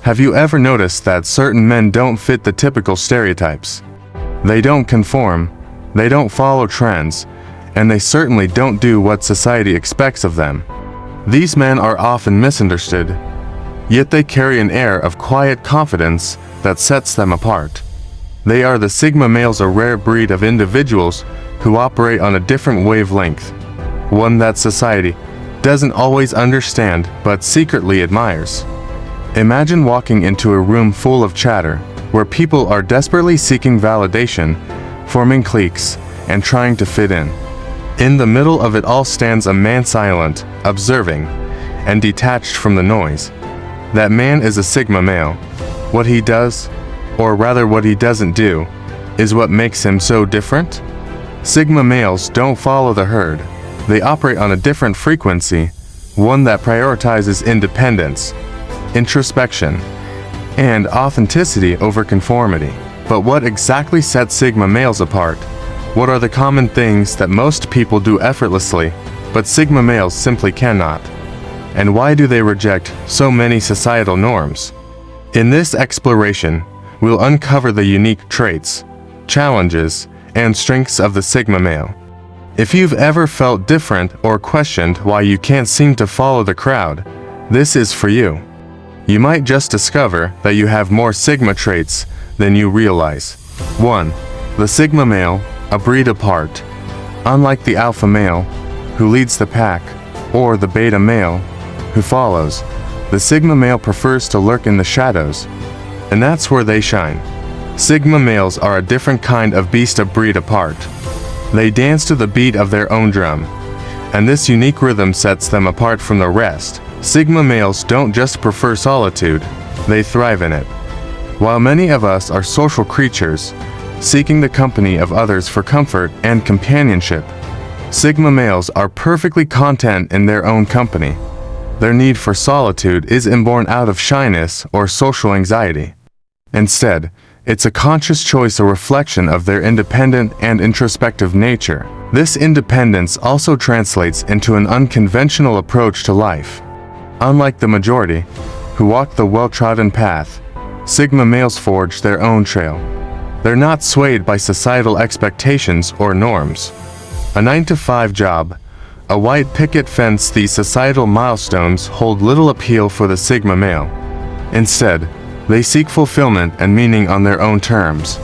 Have you ever noticed that certain men don't fit the typical stereotypes? They don't conform, they don't follow trends, and they certainly don't do what society expects of them. These men are often misunderstood, yet they carry an air of quiet confidence that sets them apart. They are the Sigma males, a rare breed of individuals who operate on a different wavelength, one that society doesn't always understand but secretly admires. Imagine walking into a room full of chatter, where people are desperately seeking validation, forming cliques, and trying to fit in. In the middle of it all stands a man, silent, observing, and detached from the noise. That man is a Sigma male. What he does, or rather what he doesn't do, is what makes him so different. Sigma males don't follow the herd. They operate on a different frequency, one that prioritizes independence, introspection, and authenticity over conformity. But what exactly sets Sigma males apart? What are the common things that most people do effortlessly, but Sigma males simply cannot? And why do they reject so many societal norms? In this exploration, we'll uncover the unique traits, challenges, and strengths of the Sigma male. If you've ever felt different or questioned why you can't seem to follow the crowd, this is for you. You might just discover that you have more Sigma traits than you realize. 1. The Sigma male, a breed apart. Unlike the alpha male, who leads the pack, or the beta male, who follows, the Sigma male prefers to lurk in the shadows, and that's where they shine. Sigma males are a different kind of beast, a breed apart. They dance to the beat of their own drum, and this unique rhythm sets them apart from the rest. Sigma males don't just prefer solitude, they thrive in it. While many of us are social creatures, seeking the company of others for comfort and companionship, Sigma males are perfectly content in their own company. Their need for solitude is inborn out of shyness or social anxiety. Instead, it's a conscious choice, a reflection of their independent and introspective nature. This independence also translates into an unconventional approach to life. Unlike the majority, who walk the well-trodden path, Sigma males forge their own trail. They're not swayed by societal expectations or norms. A 9-to-5 job, a white picket fence, these societal milestones hold little appeal for the Sigma male. Instead, they seek fulfillment and meaning on their own terms.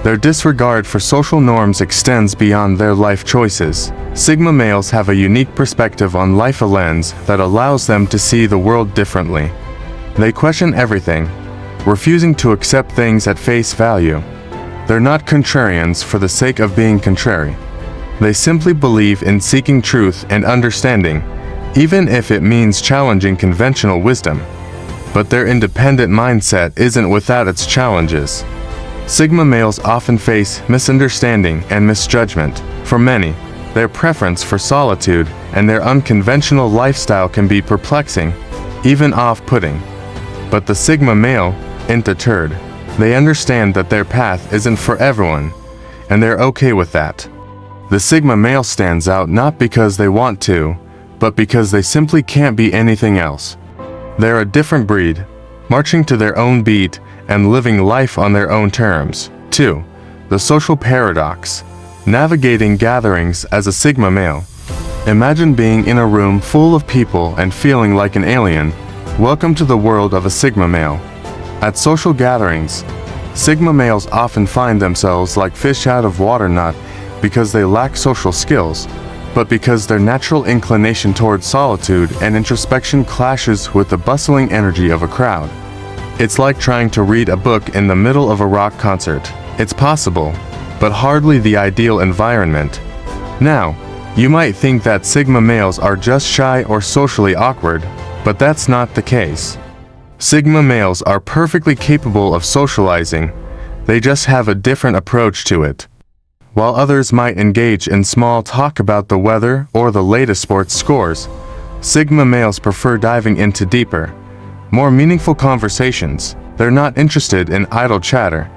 Their disregard for social norms extends beyond their life choices. Sigma males have a unique perspective on life, a lens that allows them to see the world differently. They question everything, refusing to accept things at face value. They're not contrarians for the sake of being contrary. They simply believe in seeking truth and understanding, even if it means challenging conventional wisdom. But their independent mindset isn't without its challenges. Sigma males often face misunderstanding and misjudgment. For many, their preference for solitude and their unconventional lifestyle can be perplexing, even off-putting. But the Sigma male isn't deterred. They understand that their path isn't for everyone, and they're okay with that. The Sigma male stands out not because they want to, but because they simply can't be anything else. They're a different breed, marching to their own beat and living life on their own terms. 2. The social paradox. Navigating gatherings as a Sigma male. Imagine being in a room full of people and feeling like an alien. Welcome to the world of a Sigma male. At social gatherings, Sigma males often find themselves like fish out of water, not because they lack social skills, but because their natural inclination towards solitude and introspection clashes with the bustling energy of a crowd. It's like trying to read a book in the middle of a rock concert. It's possible, but hardly the ideal environment. Now, you might think that Sigma males are just shy or socially awkward, but that's not the case. Sigma males are perfectly capable of socializing, they just have a different approach to it. While others might engage in small talk about the weather or the latest sports scores, Sigma males prefer diving into deeper, more meaningful conversations. They're not interested in idle chatter.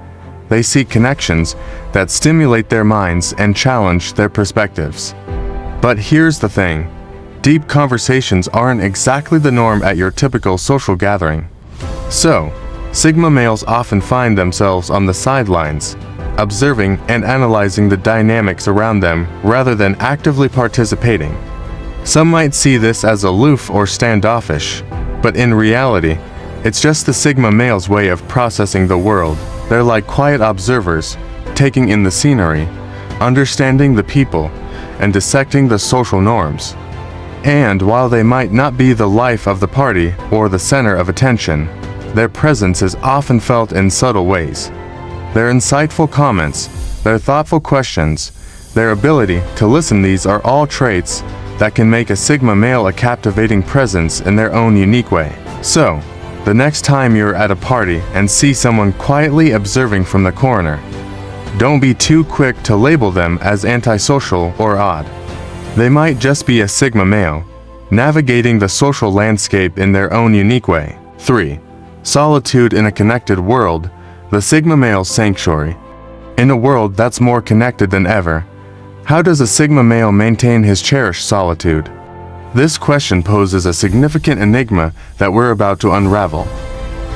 They seek connections that stimulate their minds and challenge their perspectives. But here's the thing. Deep conversations aren't exactly the norm at your typical social gathering. So, Sigma males often find themselves on the sidelines, observing and analyzing the dynamics around them rather than actively participating. Some might see this as aloof or standoffish, but in reality, it's just the Sigma male's way of processing the world. They're like quiet observers, taking in the scenery, understanding the people, and dissecting the social norms. And while they might not be the life of the party or the center of attention, their presence is often felt in subtle ways. Their insightful comments, their thoughtful questions, their ability to listen, these are all traits that can make a Sigma male a captivating presence in their own unique way. So, the next time you're at a party and see someone quietly observing from the corner, don't be too quick to label them as antisocial or odd. They might just be a Sigma male, navigating the social landscape in their own unique way. 3. Solitude in a connected world, the Sigma male's sanctuary. In a world that's more connected than ever, how does a Sigma male maintain his cherished solitude? This question poses a significant enigma that we're about to unravel.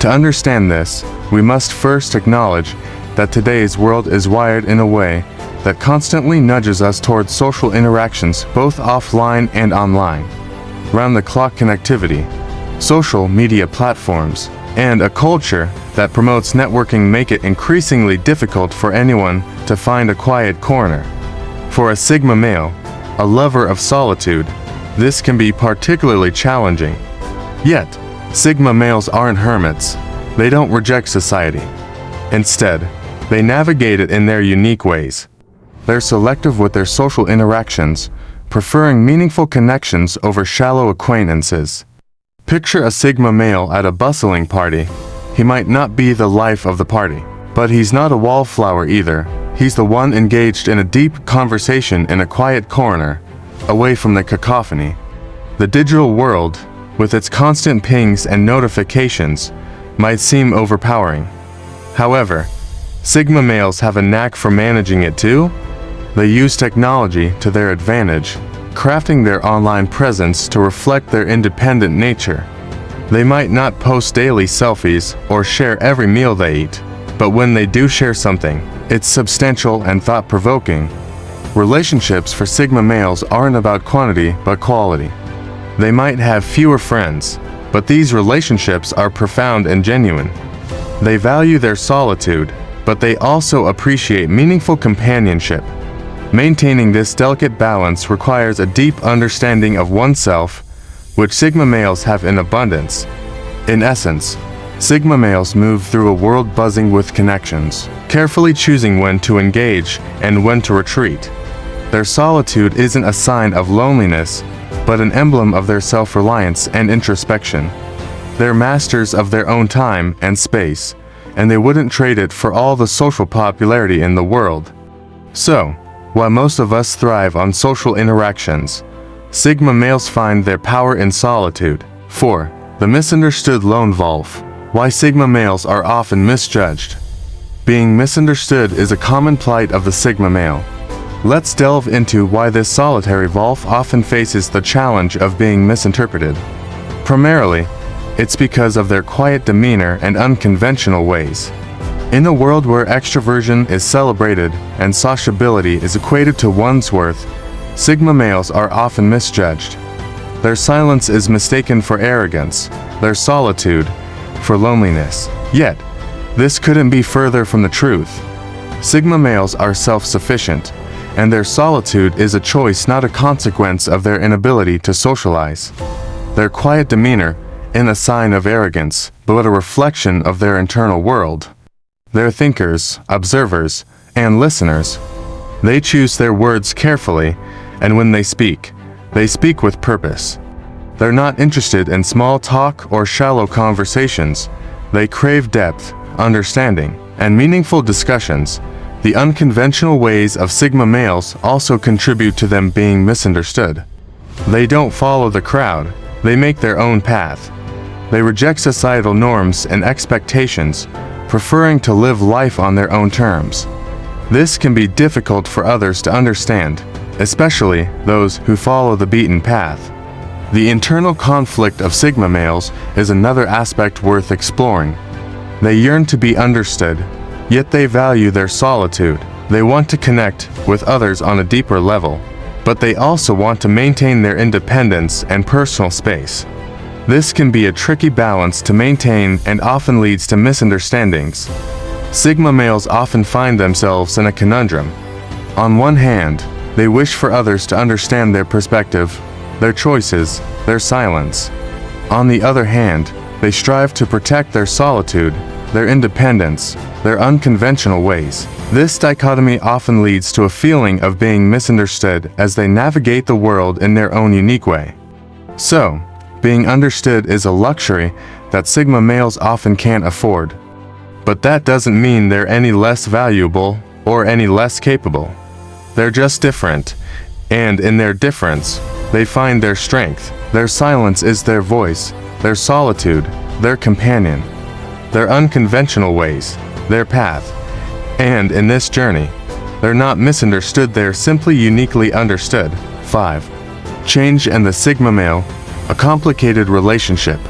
To understand this, we must first acknowledge that today's world is wired in a way that constantly nudges us towards social interactions both offline and online. Round-the-clock connectivity, social media platforms, and a culture that promotes networking make it increasingly difficult for anyone to find a quiet corner. For a Sigma male, a lover of solitude, this can be particularly challenging. Yet, Sigma males aren't hermits. They don't reject society. Instead, they navigate it in their unique ways. They're selective with their social interactions, preferring meaningful connections over shallow acquaintances. Picture a Sigma male at a bustling party. He might not be the life of the party, but he's not a wallflower either. He's the one engaged in a deep conversation in a quiet corner, away from the cacophony. The digital world, with its constant pings and notifications, might seem overpowering. However, Sigma males have a knack for managing it too. They use technology to their advantage, crafting their online presence to reflect their independent nature. They might not post daily selfies or share every meal they eat, but when they do share something, it's substantial and thought-provoking. Relationships for Sigma males aren't about quantity but quality. They might have fewer friends, but these relationships are profound and genuine. They value their solitude, but they also appreciate meaningful companionship. Maintaining this delicate balance requires a deep understanding of oneself, which Sigma males have in abundance. In essence, Sigma males move through a world buzzing with connections, carefully choosing when to engage and when to retreat. Their solitude isn't a sign of loneliness, but an emblem of their self-reliance and introspection. They're masters of their own time and space, and they wouldn't trade it for all the social popularity in the world. So, while most of us thrive on social interactions, Sigma males find their power in solitude. 4. The misunderstood lone wolf. Why Sigma males are often misjudged. Being misunderstood is a common plight of the Sigma male. Let's delve into why this solitary wolf often faces the challenge of being misinterpreted. Primarily, it's because of their quiet demeanor and unconventional ways. In a world where extroversion is celebrated and sociability is equated to one's worth, Sigma males are often misjudged. Their silence is mistaken for arrogance, their solitude for loneliness. Yet, this couldn't be further from the truth. Sigma males are self-sufficient, and their solitude is a choice, not a consequence of their inability to socialize. Their quiet demeanor isn't a sign of arrogance, but a reflection of their internal world. They're thinkers, observers, and listeners. They choose their words carefully, and when they speak with purpose. They're not interested in small talk or shallow conversations. They crave depth, understanding, and meaningful discussions. The unconventional ways of Sigma males also contribute to them being misunderstood. They don't follow the crowd, they make their own path. They reject societal norms and expectations, preferring to live life on their own terms. This can be difficult for others to understand, especially those who follow the beaten path. The internal conflict of Sigma males is another aspect worth exploring. They yearn to be understood, yet they value their solitude. They want to connect with others on a deeper level, but they also want to maintain their independence and personal space. This can be a tricky balance to maintain and often leads to misunderstandings. Sigma males often find themselves in a conundrum. On one hand, they wish for others to understand their perspective, their choices, their silence. On the other hand, they strive to protect their solitude, their independence, their unconventional ways. This dichotomy often leads to a feeling of being misunderstood as they navigate the world in their own unique way. So, being understood is a luxury that Sigma males often can't afford. But that doesn't mean they're any less valuable or any less capable. They're just different, and in their difference, they find their strength. Their silence is their voice, their solitude, their companion, their unconventional ways, their path. And in this journey, they're not misunderstood, they're simply uniquely understood. 5. Change and the Sigma male, a complicated relationship.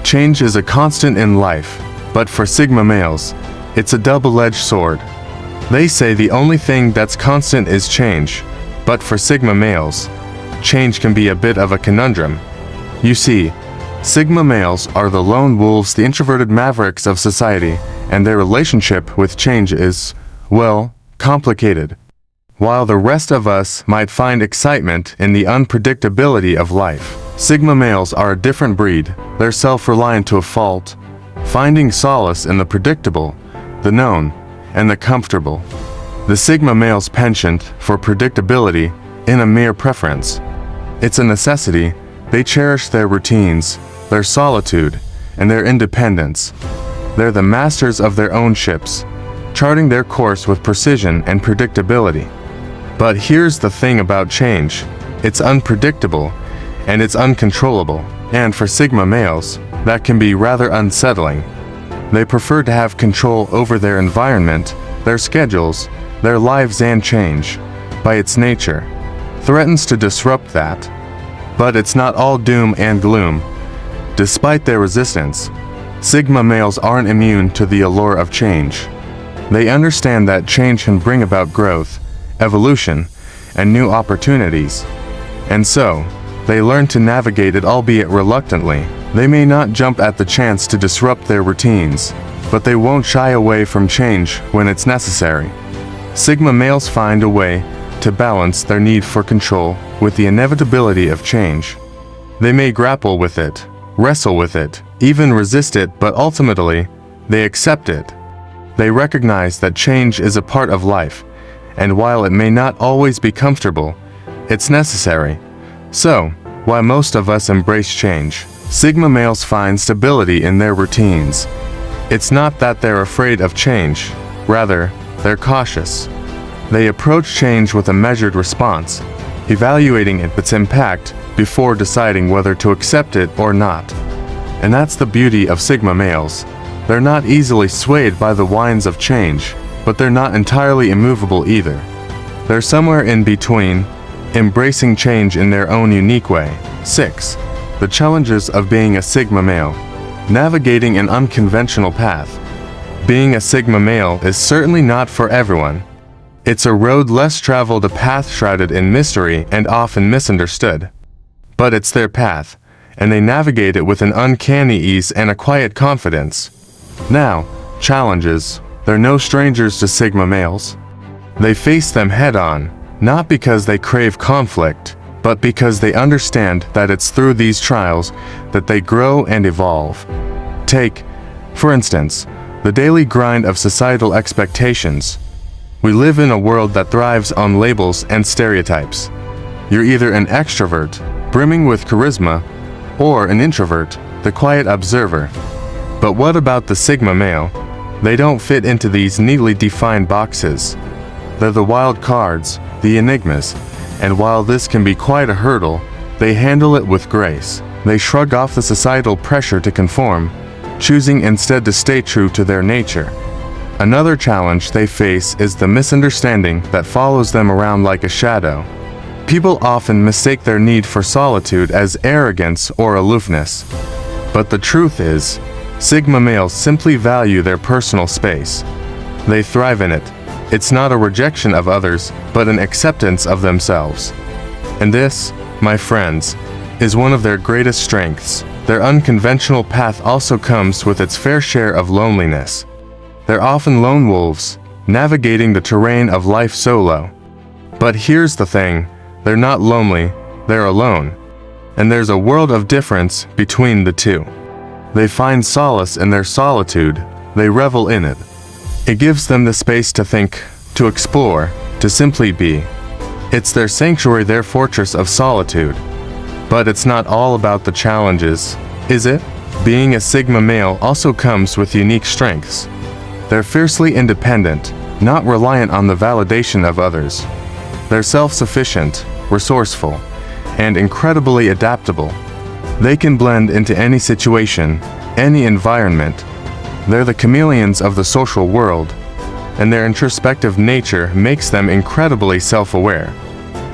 Change is a constant in life, but for Sigma males, it's a double-edged sword. They say the only thing that's constant is change, but for Sigma males, change can be a bit of a conundrum. You see, Sigma males are the lone wolves, the introverted mavericks of society, and their relationship with change is, well, complicated. While the rest of us might find excitement in the unpredictability of life, Sigma males are a different breed. They're self-reliant to a fault, finding solace in the predictable, the known, and the comfortable. The Sigma male's penchant for predictability in a mere preference. It's a necessity. They cherish their routines, their solitude, and their independence. They're the masters of their own ships, charting their course with precision and predictability. But here's the thing about change. It's unpredictable, and it's uncontrollable. And for Sigma males, that can be rather unsettling. They prefer to have control over their environment, their schedules, their lives, and change, by its nature, threatens to disrupt that. But it's not all doom and gloom. Despite their resistance, Sigma males aren't immune to the allure of change. They understand that change can bring about growth, evolution, and new opportunities. And so, they learn to navigate it, albeit reluctantly. They may not jump at the chance to disrupt their routines, but they won't shy away from change when it's necessary. Sigma males find a way to balance their need for control with the inevitability of change. They may grapple with it, wrestle with it, even resist it, but ultimately, they accept it. They recognize that change is a part of life, and while it may not always be comfortable, it's necessary. So, while most of us embrace change, Sigma males find stability in their routines. It's not that they're afraid of change, rather, they're cautious. They approach change with a measured response, evaluating its impact before deciding whether to accept it or not. And that's the beauty of Sigma males. They're not easily swayed by the winds of change, but they're not entirely immovable either. They're somewhere in between, embracing change in their own unique way. 6. The challenges of being a Sigma male. Navigating an unconventional path. Being a Sigma male is certainly not for everyone. It's a road less traveled, a path shrouded in mystery and often misunderstood. But it's their path, and they navigate it with an uncanny ease and a quiet confidence. Now, challenges. They're no strangers to Sigma males. They face them head-on, not because they crave conflict, but because they understand that it's through these trials that they grow and evolve. Take, for instance, the daily grind of societal expectations. We live in a world that thrives on labels and stereotypes. You're either an extrovert, brimming with charisma, or an introvert, the quiet observer. But what about the Sigma male? They don't fit into these neatly defined boxes. They're the wild cards, the enigmas, and while this can be quite a hurdle, they handle it with grace. They shrug off the societal pressure to conform, choosing instead to stay true to their nature. Another challenge they face is the misunderstanding that follows them around like a shadow. People often mistake their need for solitude as arrogance or aloofness. But the truth is, Sigma males simply value their personal space. They thrive in it. It's not a rejection of others, but an acceptance of themselves. And this, my friends, is one of their greatest strengths. Their unconventional path also comes with its fair share of loneliness. They're often lone wolves, navigating the terrain of life solo. But here's the thing, they're not lonely, they're alone. And there's a world of difference between the two. They find solace in their solitude, they revel in it. It gives them the space to think, to explore, to simply be. It's their sanctuary, their fortress of solitude. But it's not all about the challenges, is it? Being a Sigma male also comes with unique strengths. They're fiercely independent, not reliant on the validation of others. They're self-sufficient, resourceful, and incredibly adaptable. They can blend into any situation, any environment. They're the chameleons of the social world, and their introspective nature makes them incredibly self-aware.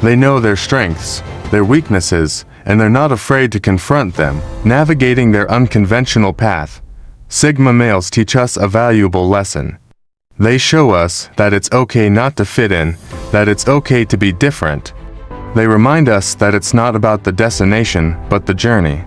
They know their strengths, their weaknesses, and they're not afraid to confront them. Navigating their unconventional path, Sigma males teach us a valuable lesson. They show us that it's okay not to fit in, that it's okay to be different. They remind us that it's not about the destination, but the journey.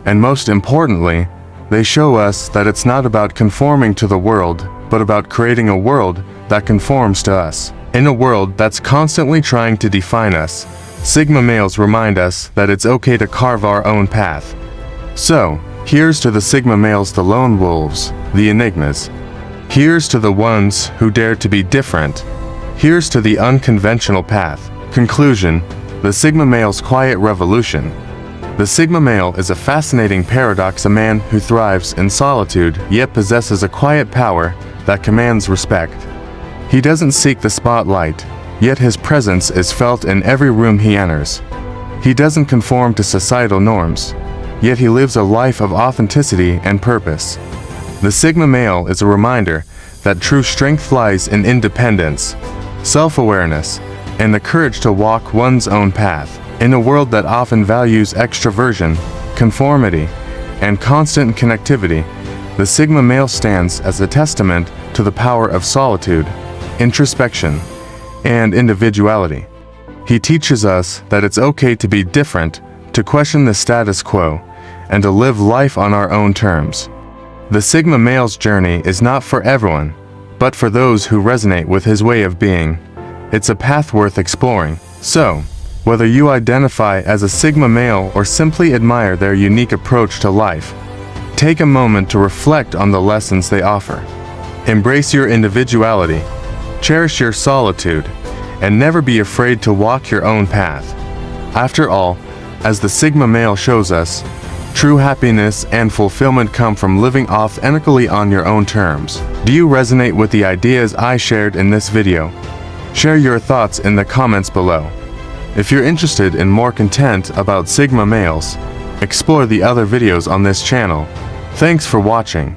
And most importantly, they show us that it's not about conforming to the world, but about creating a world that conforms to us. In a world that's constantly trying to define us, Sigma males remind us that it's okay to carve our own path. So, here's to the Sigma males, the lone wolves, the enigmas. Here's to the ones who dare to be different. Here's to the unconventional path. Conclusion: the Sigma male's quiet revolution. The Sigma male is a fascinating paradox, a man who thrives in solitude yet possesses a quiet power that commands respect. He doesn't seek the spotlight, yet his presence is felt in every room he enters. He doesn't conform to societal norms, yet he lives a life of authenticity and purpose. The Sigma male is a reminder that true strength lies in independence, self-awareness, and the courage to walk one's own path. In a world that often values extroversion, conformity, and constant connectivity, the Sigma male stands as a testament to the power of solitude, introspection, and individuality. He teaches us that it's okay to be different, to question the status quo, and to live life on our own terms. The Sigma male's journey is not for everyone, but for those who resonate with his way of being. It's a path worth exploring. So, whether you identify as a Sigma male or simply admire their unique approach to life, take a moment to reflect on the lessons they offer. Embrace your individuality, cherish your solitude, and never be afraid to walk your own path. After all, as the Sigma male shows us, true happiness and fulfillment come from living authentically on your own terms. Do you resonate with the ideas I shared in this video? Share your thoughts in the comments below. If you're interested in more content about Sigma males, explore the other videos on this channel. Thanks for watching.